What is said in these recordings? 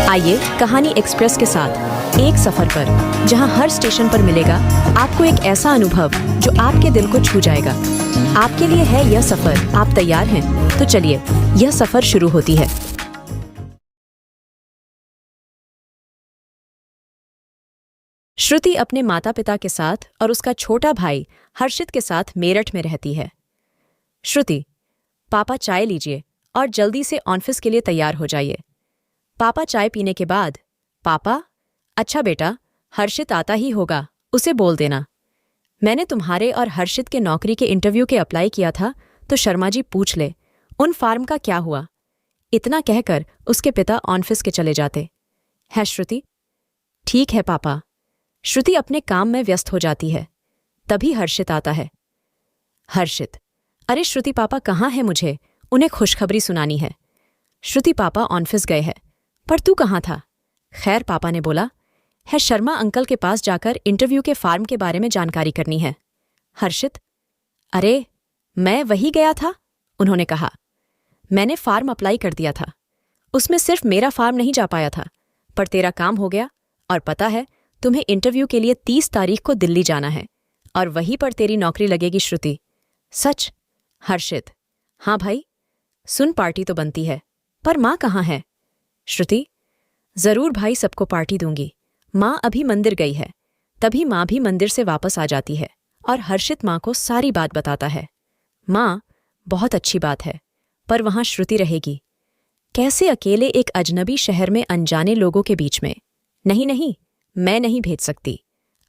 आइए कहानी एक्सप्रेस के साथ एक सफर पर, जहां हर स्टेशन पर मिलेगा आपको एक ऐसा अनुभव जो आपके दिल को छू जाएगा। आपके लिए है यह सफर। आप तैयार हैं? तो चलिए, यह सफर शुरू होती है। श्रुति अपने माता पिता के साथ और उसका छोटा भाई हर्षित के साथ मेरठ में रहती है। श्रुति, पापा चाय लीजिए और जल्दी से ऑफिस के लिए तैयार हो जाइए। पापा चाय पीने के बाद, पापा, अच्छा बेटा, हर्षित आता ही होगा, उसे बोल देना। मैंने तुम्हारे और हर्षित के नौकरी के इंटरव्यू के अप्लाई किया था, तो शर्मा जी पूछ ले उन फार्म का क्या हुआ। इतना कहकर उसके पिता ऑफिस के चले जाते। है श्रुति? ठीक है पापा। श्रुति अपने काम में व्यस्त हो जाती है। तभी हर्षित आता है। हर्षित, अरे श्रुति पापा कहाँ है, मुझे उन्हें खुशखबरी सुनानी है। श्रुति पापा ऑफिस गए हैं, पर तू कहाँ था? खैर, पापा ने बोला है शर्मा अंकल के पास जाकर इंटरव्यू के फार्म के बारे में जानकारी करनी है। हर्षित, अरे मैं वही गया था, उन्होंने कहा। मैंने फार्म अप्लाई कर दिया था, उसमें सिर्फ मेरा फार्म नहीं जा पाया था, पर तेरा काम हो गया। और पता है, तुम्हें इंटरव्यू के लिए 30 तारीख को दिल्ली जाना है और वहीं पर तेरी नौकरी लगेगी। श्रुति, सच? हर्षित, हाँ भाई। सुन, पार्टी तो बनती है, पर माँ कहाँ है? श्रुति, जरूर भाई, सबको पार्टी दूंगी। माँ अभी मंदिर गई है। तभी माँ भी मंदिर से वापस आ जाती है और हर्षित माँ को सारी बात बताता है। माँ, बहुत अच्छी बात है, पर वहां श्रुति रहेगी कैसे अकेले एक अजनबी शहर में अनजाने लोगों के बीच में? नहीं नहीं, मैं नहीं भेज सकती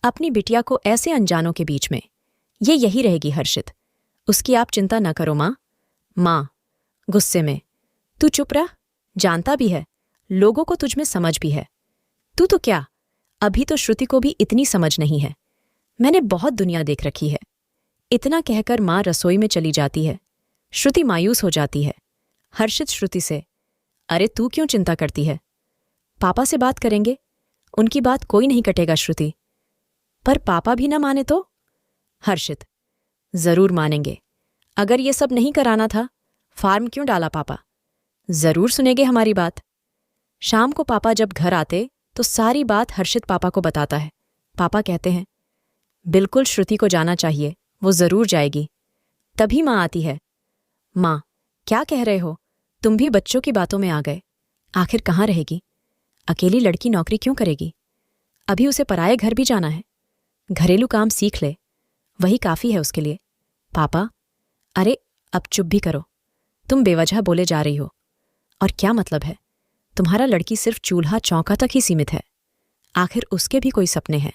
अपनी बिटिया को ऐसे अनजानों के बीच में। ये यही रहेगी हर्षित, उसकी आप चिंता न करो माँ। माँ गुस्से में, तू चुप रह, जानता भी है लोगों को तुझमें समझ भी है। तू तो क्या, अभी तो श्रुति को भी इतनी समझ नहीं है। मैंने बहुत दुनिया देख रखी है। इतना कहकर माँ रसोई में चली जाती है। श्रुति मायूस हो जाती है। हर्षित श्रुति से, अरे तू क्यों चिंता करती है? पापा से बात करेंगे, उनकी बात कोई नहीं कटेगा श्रुति। पर पापा भी न माने तो? हर्षित, जरूर मानेंगे। अगर ये सब नहीं कराना था, फार्म क्यों डाला पापा? जरूर सुनेंगे हमारी बात। शाम को पापा जब घर आते तो सारी बात हर्षित पापा को बताता है। पापा कहते हैं, बिल्कुल श्रुति को जाना चाहिए, वो जरूर जाएगी। तभी माँ आती है। माँ, क्या कह रहे हो? तुम भी बच्चों की बातों में आ गए। आखिर कहाँ रहेगी? अकेली लड़की नौकरी क्यों करेगी? अभी उसे पराये घर भी जाना है। घरेलू काम सीख ले, वही काफी है उसके लिए। पापा, अरे अब चुप भी करो, तुम बेवजह बोले जा रही हो। और क्या मतलब है? तुम्हारा लड़की सिर्फ चूल्हा चौका तक ही सीमित है। आखिर उसके भी कोई सपने हैं।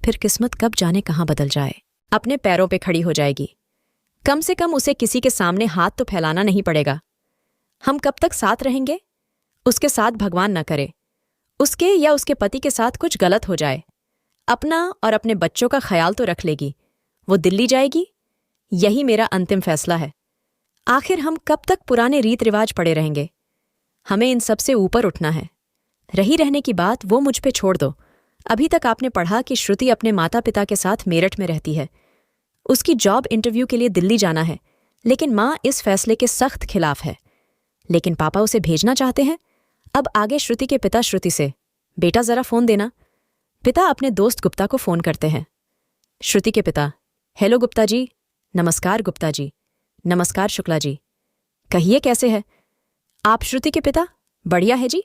फिर किस्मत कब जाने कहाँ बदल जाए। अपने पैरों पे खड़ी हो जाएगी। कम से कम उसे किसी के सामने हाथ तो फैलाना नहीं पड़ेगा। हम कब तक साथ रहेंगे? उसके साथ भगवान न करे उसके या उसके पति के साथ कुछ गलत हो जाए। अपना और अपने बच्चों का ख्याल तो रख लेगी। वो दिल्ली जाएगी, यही मेरा अंतिम फैसला है। आखिर हम कब तक पुराने रीत रिवाज पड़े रहेंगे? हमें इन सब से ऊपर उठना है। रही रहने की बात वो मुझ पे छोड़ दो। अभी तक आपने पढ़ा कि श्रुति अपने माता पिता के साथ मेरठ में रहती है। उसकी जॉब इंटरव्यू के लिए दिल्ली जाना है, लेकिन माँ इस फैसले के सख्त खिलाफ है। लेकिन पापा उसे भेजना चाहते हैं। अब आगे श्रुति के पिता श्रुति से, बेटा जरा फोन देना। पिता अपने दोस्त गुप्ता को फोन करते हैं। श्रुति के पिता, हेलो गुप्ता जी। नमस्कार गुप्ता जी। नमस्कार शुक्ला जी। कहिए कैसे है आप? श्रुति के पिता, बढ़िया है जी।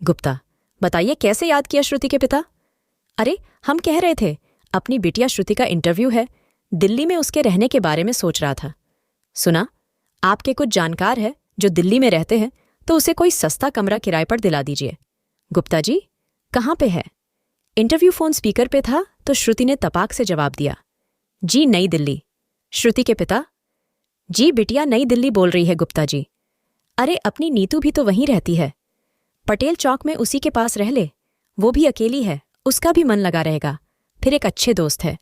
गुप्ता, बताइए कैसे याद किया श्रुति के पिता? अरे हम कह रहे थे, अपनी बिटिया श्रुति का इंटरव्यू है, दिल्ली में उसके रहने के बारे में सोच रहा था। सुना आपके कुछ जानकार है जो दिल्ली में रहते हैं, तो उसे कोई सस्ता कमरा किराए पर दिला दीजिए। गुप्ता जी, कहाँ पे है? इंटरव्यू फोन स्पीकर पे था तो श्रुति ने तपाक से जवाब दिया, जी नई दिल्ली। श्रुति के पिता, जी बिटिया नई दिल्ली बोल रही है गुप्ता जी। अरे अपनी नीतू भी तो वहीं रहती है, पटेल चौक में उसी के पास रह ले। वो भी अकेली है, उसका भी मन लगा रहेगा। फिर एक अच्छे दोस्त है,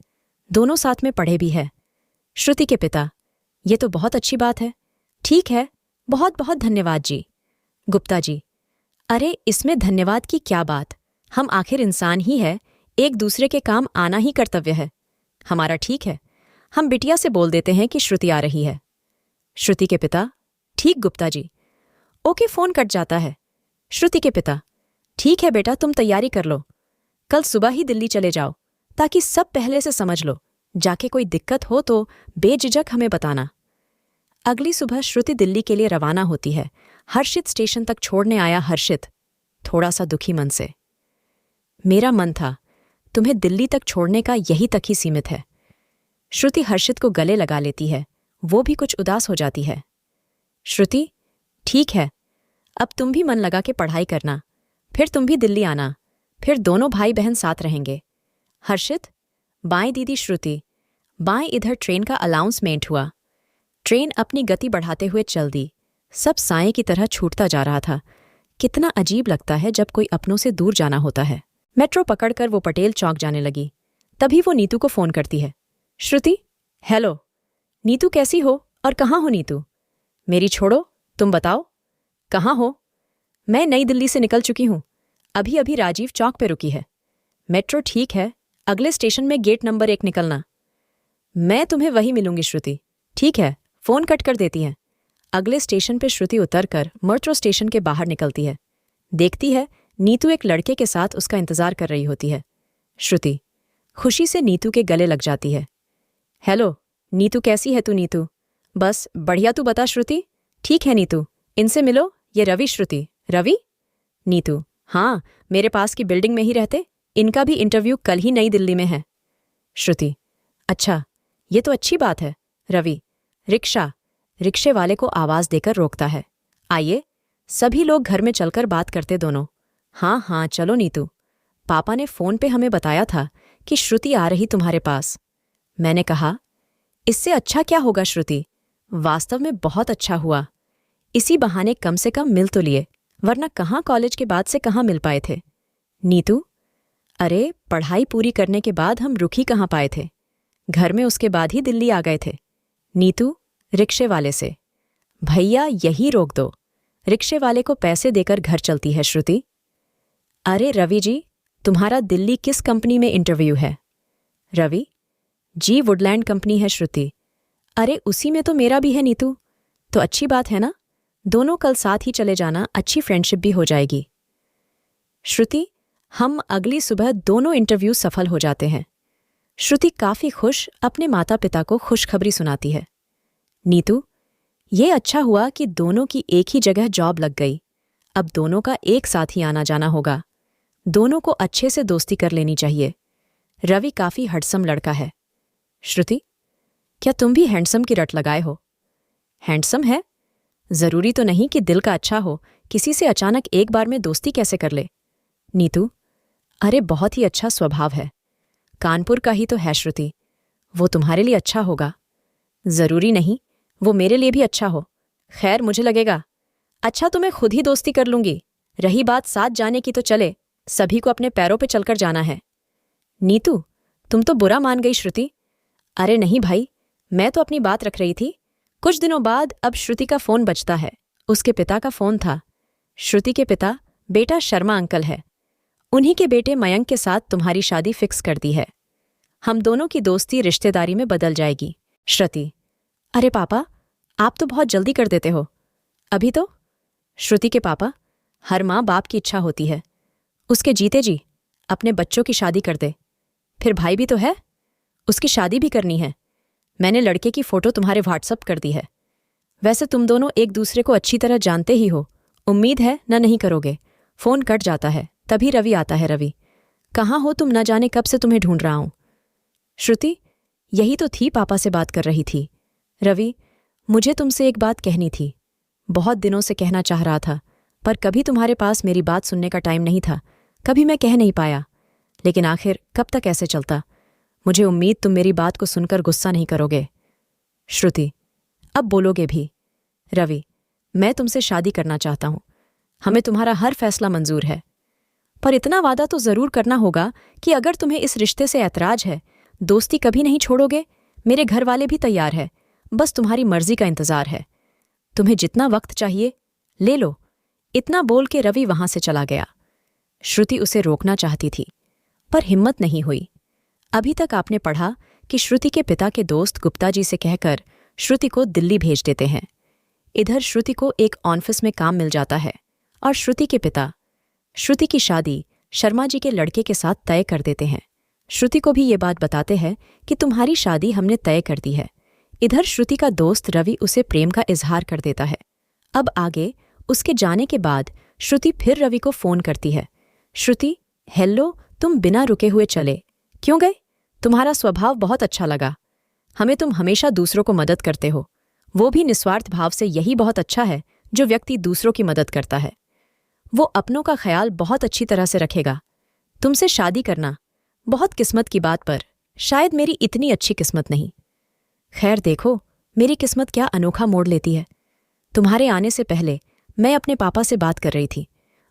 दोनों साथ में पढ़े भी है। श्रुति के पिता, ये तो बहुत अच्छी बात है। ठीक है, बहुत बहुत धन्यवाद जी। गुप्ता जी, अरे इसमें धन्यवाद की क्या बात, हम आखिर इंसान ही है, एक दूसरे के काम आना ही कर्तव्य है हमारा। ठीक है, हम बिटिया से बोल देते हैं कि श्रुति आ रही है। श्रुति के पिता, ठीक Gupta ji. Okay, phone cut जाता है। श्रुति के पिता, ठीक है बेटा, तुम तैयारी कर लो, कल सुबह ही दिल्ली चले जाओ, ताकि सब पहले से समझ लो। जाके कोई दिक्कत हो तो बेझिझक हमें बताना। अगली सुबह श्रुति दिल्ली के लिए रवाना होती है। हर्षित स्टेशन तक छोड़ने आया हर्षित, थोड़ा सा दुखी मन से। मेरा मन था तुम्हें दिल्ली तक छोड़ने का, यही तक ही सीमित है। श्रुति हर्षित को गले लगा लेती है, वो भी कुछ उदास हो जाती है। श्रुति, ठीक है, अब तुम भी मन लगा के पढ़ाई करना, फिर तुम भी दिल्ली आना, फिर दोनों भाई बहन साथ रहेंगे। हर्षित, बाएं दीदी श्रुति। बाएं इधर ट्रेन का अनाउंसमेंट हुआ। ट्रेन अपनी गति बढ़ाते हुए चल दी। सब साए की तरह छूटता जा रहा था। कितना अजीब लगता है जब कोई अपनों से दूर जाना होता है। मेट्रो पकड़कर वो पटेल चौक जाने लगी। तभी वो नीतू को फोन करती है। श्रुति, हेलो। नीतू, कैसी हो और कहाँ हो नीतू? मेरी छोड़ो, तुम बताओ कहाँ हो? मैं नई दिल्ली से निकल चुकी हूँ, अभी अभी राजीव चौक पे रुकी है। मेट्रो ठीक है, अगले स्टेशन में गेट नंबर 1 निकलना। मैं तुम्हें वही मिलूंगी श्रुति। ठीक है, फोन कट कर देती है। अगले स्टेशन पे श्रुति उतरकर मेट्रो स्टेशन के बाहर निकलती है। देखती है नीतू एक लड़के के साथ उसका इंतजार कर रही होती है। श्रुति खुशी से नीतू के गले लग जाती है। हेलो नीतू, कैसी है तू? नीतू, बस बढ़िया, तू बता श्रुति? ठीक है नीतू, इनसे मिलो, ये रवि। श्रुति, रवि? नीतू, हाँ, मेरे पास की बिल्डिंग में ही रहते, इनका भी इंटरव्यू कल ही नई दिल्ली में है। श्रुति, अच्छा, ये तो अच्छी बात है। रवि, रिक्शे वाले को आवाज देकर रोकता है। आइए, सभी लोग घर में चलकर बात करते दोनों। हाँ हाँ चलो नीतू, पापा ने फोन पे हमें बताया था कि श्रुति आ रही तुम्हारे पास। मैंने कहा, इससे अच्छा क्या होगा श्रुति, वास्तव में बहुत अच्छा हुआ। इसी बहाने कम से कम मिल तो लिए, वरना कहाँ कॉलेज के बाद से कहाँ मिल पाए थे। नीतू, अरे पढ़ाई पूरी करने के बाद हम रुक ही कहाँ पाए थे, घर में उसके बाद ही दिल्ली आ गए थे। नीतू, रिक्शे वाले से, भैया यही रोक दो, रिक्शे वाले को पैसे देकर घर चलती है श्रुति। अरे रवि जी, तुम्हारा दिल्ली किस कंपनी में इंटरव्यू है? रवि, जी वुडलैंड कंपनी है। श्रुति, अरे उसी में तो मेरा भी है नीतू, तो अच्छी बात है ना, दोनों कल साथ ही चले जाना, अच्छी फ्रेंडशिप भी हो जाएगी। श्रुति, हम अगली सुबह दोनों इंटरव्यू सफल हो जाते हैं। श्रुति काफी खुश अपने माता पिता को खुशखबरी सुनाती है। नीतू, ये अच्छा हुआ कि दोनों की एक ही जगह जॉब लग गई, अब दोनों का एक साथ ही आना जाना होगा, दोनों को अच्छे से दोस्ती कर लेनी चाहिए। रवि काफी हडसम लड़का है। श्रुति, क्या तुम भी हैंडसम की रट लगाए हो? हैंडसम है? जरूरी तो नहीं कि दिल का अच्छा हो, किसी से अचानक एक बार में दोस्ती कैसे कर ले? नीतू, अरे बहुत ही अच्छा स्वभाव है, कानपुर का ही तो है श्रुति, वो तुम्हारे लिए अच्छा होगा। जरूरी नहीं वो मेरे लिए भी अच्छा हो। खैर, मुझे लगेगा अच्छा तो मैं खुद ही दोस्ती कर लूंगी। रही बात साथ जाने की, तो चले, सभी को अपने पैरों पे चलकर जाना है। नीतू, तुम तो बुरा मान गई श्रुति। अरे नहीं भाई, मैं तो अपनी बात रख रही थी। कुछ दिनों बाद अब श्रुति का फोन बजता है। उसके पिता का फोन था। श्रुति के पिता बेटा शर्मा अंकल है, उन्हीं के बेटे मयंक के साथ तुम्हारी शादी फिक्स कर दी है। हम दोनों की दोस्ती रिश्तेदारी में बदल जाएगी। श्रुति, अरे पापा, आप तो बहुत जल्दी कर देते हो। अभी तो? श्रुति के पापा, हर माँ बाप की इच्छा होती है, उसके जीते जी अपने बच्चों की शादी कर दे। फिर भाई भी तो है, उसकी शादी भी करनी है। मैंने लड़के की फोटो तुम्हारे व्हाट्सअप कर दी है। वैसे तुम दोनों एक दूसरे को अच्छी तरह जानते ही हो, उम्मीद है न नहीं करोगे। फोन कट जाता है, तभी रवि आता है। रवि, कहाँ हो तुम? न जाने कब से तुम्हें ढूंढ रहा हूं। श्रुति, यही तो थी, पापा से बात कर रही थी। रवि, मुझे तुमसे एक बात कहनी थी, बहुत दिनों से कहना चाह रहा था, पर कभी तुम्हारे पास मेरी बात सुनने का टाइम नहीं था, कभी मैं कह नहीं पाया, लेकिन आखिर कब तक ऐसे चलता। मुझे उम्मीद तुम मेरी बात को सुनकर गुस्सा नहीं करोगे। श्रुति, अब बोलोगे भी। रवि, मैं तुमसे शादी करना चाहता हूं, हमें तुम्हारा हर फैसला मंजूर है, पर इतना वादा तो जरूर करना होगा कि अगर तुम्हें इस रिश्ते से ऐतराज है, दोस्ती कभी नहीं छोड़ोगे। मेरे घर वाले भी तैयार है, बस तुम्हारी मर्जी का इंतजार है। तुम्हें जितना वक्त चाहिए ले लो। इतना बोल के रवि वहां से चला गया। श्रुति उसे रोकना चाहती थी, पर हिम्मत नहीं हुई। अभी तक आपने पढ़ा कि श्रुति के पिता के दोस्त गुप्ता जी से कहकर श्रुति को दिल्ली भेज देते हैं। इधर श्रुति को एक ऑफिस में काम मिल जाता है और श्रुति के पिता श्रुति की शादी शर्मा जी के लड़के के साथ तय कर देते हैं। श्रुति को भी ये बात बताते हैं कि तुम्हारी शादी हमने तय कर दी है। इधर श्रुति का दोस्त रवि उसे प्रेम का इजहार कर देता है। अब आगे उसके जाने के बाद श्रुति फिर रवि को फोन करती है। श्रुति, हेलो, तुम बिना रुके हुए चले क्यों गए? तुम्हारा स्वभाव बहुत अच्छा लगा। हमें तुम हमेशा दूसरों को मदद करते हो, वो भी निस्वार्थ भाव से। यही बहुत अच्छा है जो व्यक्ति दूसरों की मदद करता है। वो अपनों का ख्याल बहुत अच्छी तरह से रखेगा। तुमसे शादी करना बहुत किस्मत की बात, पर शायद मेरी इतनी अच्छी किस्मत नहीं। खैर देखो, मेरी किस्मत क्या अनोखा मोड़ लेती है। तुम्हारे आने से पहले मैं अपने पापा से बात कर रही थी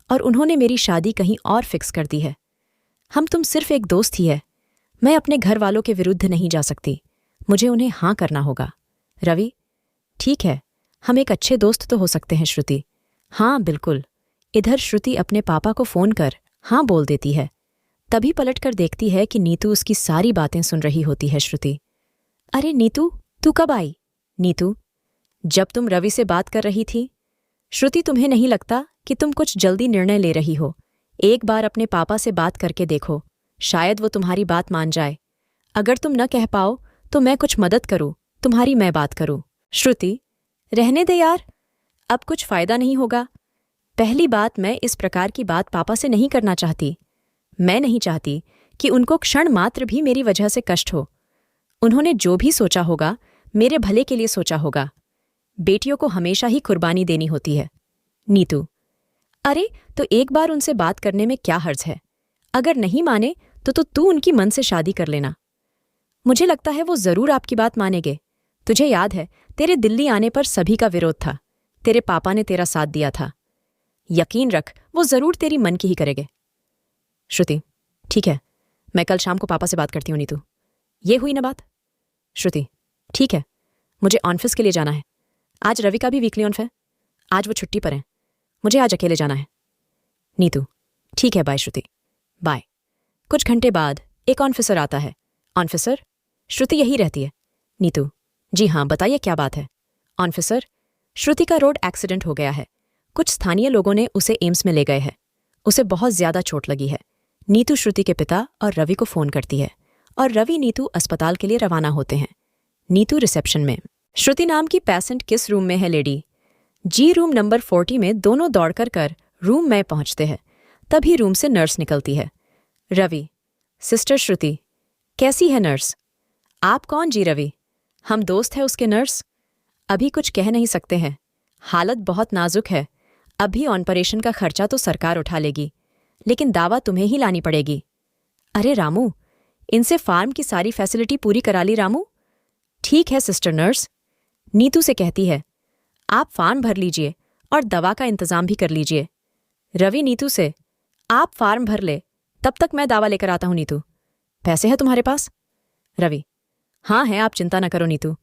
और उन्होंने मेरी शादी कहीं और फिक्स कर दी है। हम तुम सिर्फ एक दोस्त ही है। मैं अपने घर वालों के विरुद्ध नहीं जा सकती, मुझे उन्हें हाँ करना होगा। रवि, ठीक है, हम एक अच्छे दोस्त तो हो सकते हैं। श्रुति, हाँ बिल्कुल। इधर श्रुति अपने पापा को फोन कर हाँ बोल देती है। तभी पलटकर देखती है कि नीतू उसकी सारी बातें सुन रही होती है। श्रुति, अरे नीतू, तू कब आई? नीतू, जब तुम रवि से बात कर रही थी। श्रुति, तुम्हें नहीं लगता कि तुम कुछ जल्दी निर्णय ले रही हो? एक बार अपने पापा से बात करके देखो, शायद वो तुम्हारी बात मान जाए। अगर तुम न कह पाओ तो मैं कुछ मदद करूं, तुम्हारी मैं बात करूं। श्रुति, रहने दे यार, अब कुछ फायदा नहीं होगा। पहली बात, मैं इस प्रकार की बात पापा से नहीं करना चाहती। मैं नहीं चाहती कि उनको क्षण मात्र भी मेरी वजह से कष्ट हो। उन्होंने जो भी सोचा होगा मेरे भले के लिए सोचा होगा। बेटियों को हमेशा ही कुर्बानी देनी होती है। नीतू, अरे तो एक बार उनसे बात करने में क्या हर्ज है? अगर नहीं माने तो तू उनकी मन से शादी कर लेना। मुझे लगता है वो जरूर आपकी बात मानेंगे। तुझे याद है, तेरे दिल्ली आने पर सभी का विरोध था। तेरे पापा ने तेरा साथ दिया था। यकीन रख, वो जरूर तेरी मन की ही करेंगे। श्रुति, ठीक है, मैं कल शाम को पापा से बात करती हूँ। नीतू, ये हुई ना बात? श्रुति, ठीक है, मुझे ऑफिस के लिए जाना है। आज रवि का भी वीकली ऑफ है, आज वो छुट्टी पर है। मुझे आज अकेले जाना है। नीतू, ठीक है, बाय श्रुति, बाय। कुछ घंटे बाद एक ऑफिसर आता है। ऑफिसर, श्रुति यही रहती है? नीतू, जी हाँ, बताइए क्या बात है? ऑफिसर, श्रुति का रोड एक्सीडेंट हो गया है। कुछ स्थानीय लोगों ने उसे एम्स में ले गए हैं। उसे बहुत ज्यादा चोट लगी है। नीतू श्रुति के पिता और रवि को फोन करती है और रवि नीतू अस्पताल के लिए रवाना होते हैं। नीतू रिसेप्शन में। श्रुति नाम की पेशेंट किस रूम में है लेडी? जी रूम नंबर 40 में। दोनों दौड़कर रूम में पहुंचते हैं। तभी रूम से नर्स निकलती है। रवि, सिस्टर श्रुति, कैसी है नर्स? आप कौन जी? रवि, हम दोस्त हैं उसके नर्स। अभी कुछ कह नहीं सकते हैं, हालत बहुत नाजुक है। अभी ऑपरेशन का खर्चा तो सरकार उठा लेगी, लेकिन दावा तुम्हें ही लानी पड़ेगी। अरे रामू, इनसे फार्म की सारी फैसिलिटी पूरी करा ली रामू। ठीक है सिस्टर नर्स। नीतू से कहती है, आप फार्म भर लीजिए और दवा का इंतजाम भी कर लीजिए। रवि नीतू से, आप फार्म भर ले, तब तक मैं दवा लेकर आता हूं। नीतू, पैसे हैं तुम्हारे पास? रवि, हाँ है, आप चिंता न करो नीतू,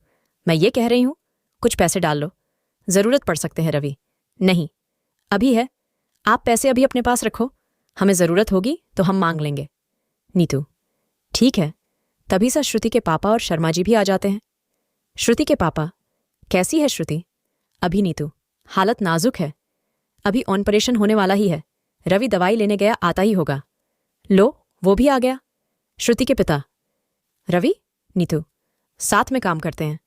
मैं ये कह रही हूं कुछ पैसे डाल लो, जरूरत पड़ सकते हैं। रवि, नहीं अभी है, आप पैसे अभी अपने पास रखो, हमें जरूरत होगी तो हम मांग लेंगे। नीतू, ठीक है। तभी से श्रुति के पापा और शर्मा जी भी आ जाते हैं। श्रुति के पापा, कैसी है श्रुति? अभी नीतू, हालत नाजुक है, अभी ऑपरेशन होने वाला ही है। रवि दवाई लेने गया, आता ही होगा। लो, वो भी आ गया। श्रुति के पिता, रवि नीतू साथ में काम करते हैं।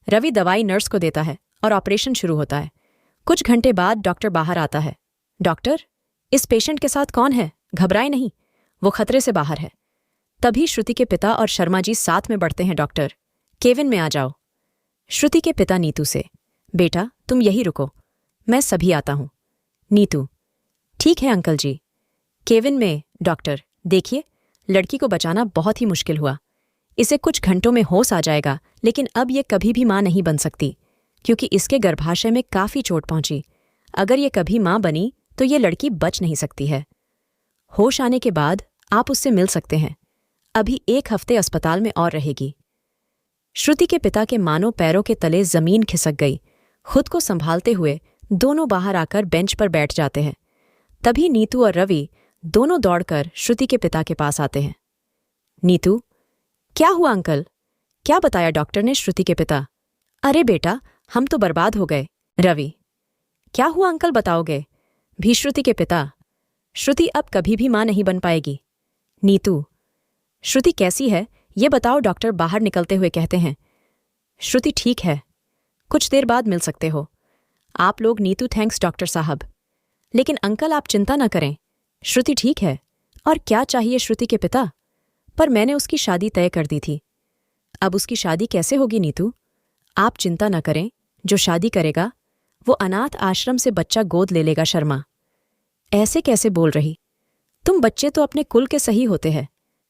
रवि दवाई नर्स को देता है और ऑपरेशन शुरू होता है। कुछ घंटे बाद डॉक्टर बाहर आता है। डॉक्टर, इस पेशेंट के साथ कौन है? घबराए नहीं, वो खतरे से बाहर है। तभी श्रुति के पिता और शर्मा जी साथ में बढ़ते हैं। डॉक्टर, केविन में आ जाओ। श्रुति के पिता नीतू से, बेटा तुम यही रुको, मैं सभी आता हूं। नीतू, ठीक है अंकल जी। केविन में। डॉक्टर, देखिए लड़की को बचाना बहुत ही मुश्किल हुआ। इसे कुछ घंटों में होश आ जाएगा, लेकिन अब ये कभी भी मां नहीं बन सकती, क्योंकि इसके गर्भाशय में काफी चोट पहुंची। अगर ये कभी मां बनी तो ये लड़की बच नहीं सकती है। होश आने के बाद आप उससे मिल सकते हैं। अभी 1 हफ्ते अस्पताल में और रहेगी। श्रुति के पिता के मानो पैरों के तले जमीन खिसक गई। खुद को संभालते हुए दोनों बाहर आकर बेंच पर बैठ जाते हैं। तभी नीतू और रवि दोनों दौड़कर श्रुति के पिता के पास आते हैं। नीतू, क्या हुआ अंकल? क्या बताया डॉक्टर ने? श्रुति के पिता, अरे बेटा हम तो बर्बाद हो गए। रवि, क्या हुआ अंकल बताओगे? भी श्रुति के पिता, श्रुति अब कभी भी मां नहीं बन पाएगी। नीतू, श्रुति कैसी है ये बताओ, डॉक्टर बाहर निकलते हुए कहते हैं। श्रुति ठीक है, कुछ देर बाद मिल सकते हो आप लोग। नीतू थैंक्स डॉक्टर साहब। लेकिन अंकल आप चिंता न करें, श्रुति ठीक है। और क्या चाहिए श्रुति के पिता? पर मैंने उसकी शादी तय कर दी थी। अब उसकी शादी कैसे होगी नीतू? आप चिंता न करें, जो शादी करेगा वो अनाथ आश्रम से बच्चा गोद ले लेगा। शर्मा, ऐसे कैसे बोल रही? तुम बच्चे तो अपने कुल के सही होते हैं,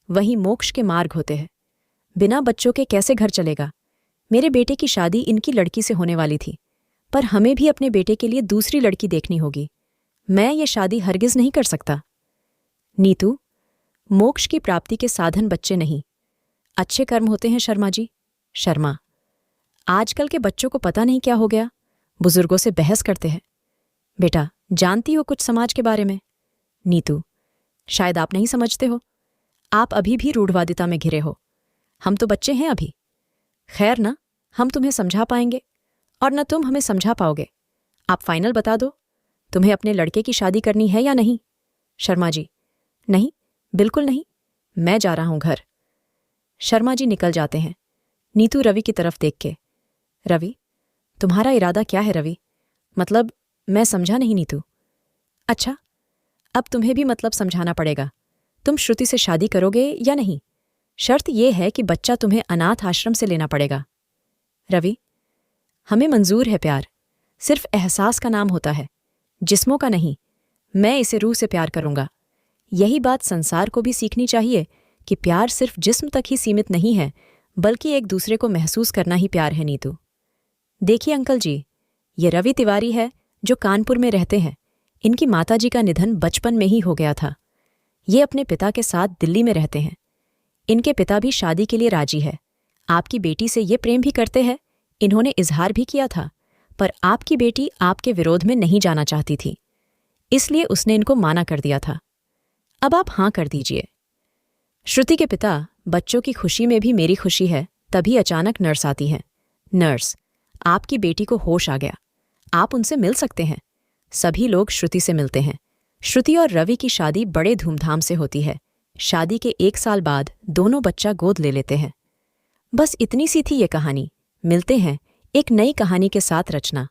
वहीं मोक्ष के मार्ग होते हैं। बिना बच्चों के कैसे घर चलेगा? मेरे बेटे की शादी इनकी लड़की से होने वाली थी, पर हमें भी अपने बेटे के लिए दूसरी लड़की देखनी होगी। मैं ये शादी हरगिज नहीं कर सकता। नीतू, मोक्ष की प्राप्ति के साधन बच्चे नहीं, अच्छे कर्म होते हैं शर्मा जी। शर्मा, आजकल के बच्चों को पता नहीं क्या हो गया, बुजुर्गों से बहस करते हैं। बेटा, जानती हो कुछ समाज के बारे में? नीतू, शायद आप नहीं समझते हो, आप अभी भी रूढ़वादिता में घिरे हो। हम तो बच्चे हैं अभी। खैर ना, हम तुम्हें समझा पाएंगे और न तुम हमें समझा पाओगे। आप फाइनल बता दो, तुम्हें अपने लड़के की शादी करनी है या नहीं? शर्मा जी, नहीं, बिल्कुल नहीं, मैं जा रहा हूं घर। शर्मा जी निकल जाते हैं। नीतू रवि की तरफ देख के, रवि, तुम्हारा इरादा क्या है रवि? मतलब मैं समझा नहीं नीतू। अच्छा, अब तुम्हें भी मतलब समझाना पड़ेगा। तुम श्रुति से शादी करोगे या नहीं? शर्त यह है कि बच्चा तुम्हें अनाथ आश्रम से लेना पड़ेगा। रवि, हमें मंजूर है प्यार, सिर्फ एहसास का नाम होता है, जिस्मों का नहीं। मैं इसे रूह से प्यार करूंगा। यही बात संसार को भी सीखनी चाहिए कि प्यार सिर्फ जिस्म तक ही सीमित नहीं है, बल्कि एक दूसरे को महसूस करना ही प्यार है। नीतू, देखिए अंकल जी, ये रवि तिवारी है जो कानपुर में रहते हैं। इनकी माताजी का निधन बचपन में ही हो गया था। ये अपने पिता के साथ दिल्ली में रहते हैं। इनके पिता भी शादी के लिए राजी है। आपकी बेटी से ये प्रेम भी करते हैं, इन्होंने इजहार भी किया था, पर आपकी बेटी आपके विरोध में नहीं जाना चाहती थी, इसलिए उसने इनको माना कर दिया था। अब आप हाँ कर दीजिए। श्रुति के पिता, बच्चों की खुशी में भी मेरी खुशी है। तभी अचानक नर्स आती है। नर्स, आपकी बेटी को होश आ गया, आप उनसे मिल सकते हैं। सभी लोग श्रुति से मिलते हैं। श्रुति और रवि की शादी बड़े धूमधाम से होती है। शादी के 1 साल बाद दोनों बच्चा गोद ले लेते हैं। बस इतनी सी थी ये कहानी। मिलते हैं एक नई कहानी के साथ। रचना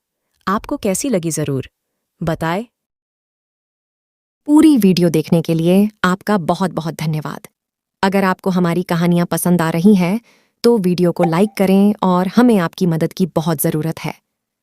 आपको कैसी लगी जरूर बताएं। पूरी वीडियो देखने के लिए आपका बहुत बहुत धन्यवाद। अगर आपको हमारी कहानियां पसंद आ रही हैं तो वीडियो को लाइक करें और हमें आपकी मदद की बहुत ज़रूरत है।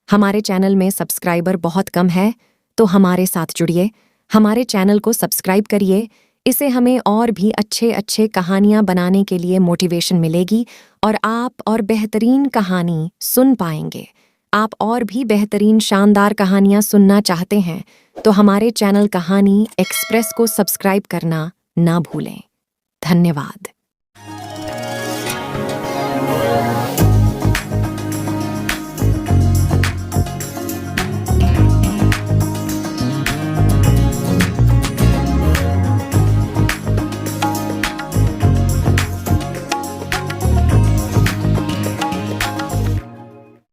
हमारे चैनल में सब्सक्राइबर बहुत कम है, तो हमारे साथ जुड़िए, हमारे चैनल को सब्सक्राइब करिए। इससे हमें और भी अच्छे कहानियां बनाने के लिए मोटिवेशन मिलेगी और आप और बेहतरीन कहानी सुन पाएंगे। आप और भी बेहतरीन शानदार कहानियां सुनना चाहते हैं तो हमारे चैनल कहानी एक्सप्रेस को सब्सक्राइब करना ना भूलें। धन्यवाद।